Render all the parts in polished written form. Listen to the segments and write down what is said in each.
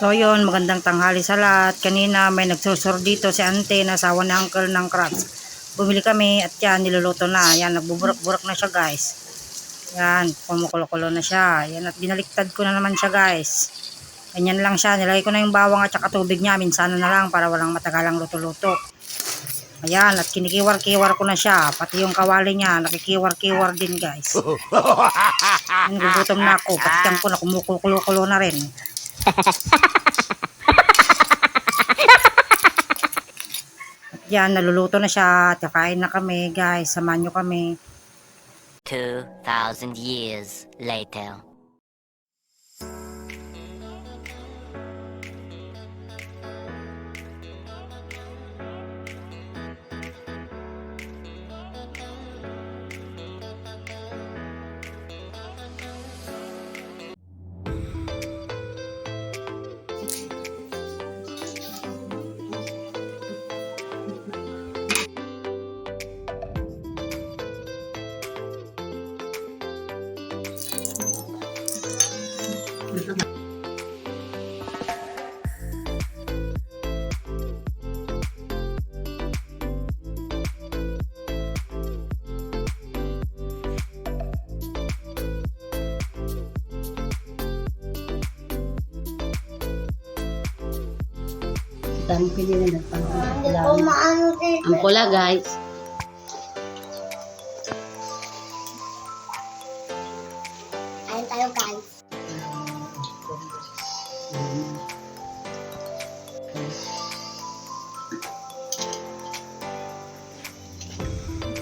So yun, magandang tanghali sa lahat. Kanina may nagsusur dito si ante na asawa ni uncle ng crabs. Bumili kami at yan, niluluto na. Yan, nagbuburak-burak na siya guys. Yan, kumukulo-kulo na siya. Yan, at binaliktad ko na naman siya guys. Ganyan lang siya, nilagay ko na yung bawang at saka tubig niya. Minsan na lang para walang matagalang luto-luto. Ayan, at kinikiwar-kiwar ko na siya. Pati yung kawali niya, nakikiwar-kiwar din guys. Nagugutom na ako, pati yan ko na kumukulo-kulo na rin. Yan, naluluto na siya. Kakain na kami, guys. Samahan nyo kami. 2,000 years later. Ang pula guys. Ayun tayo guys.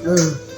Oh.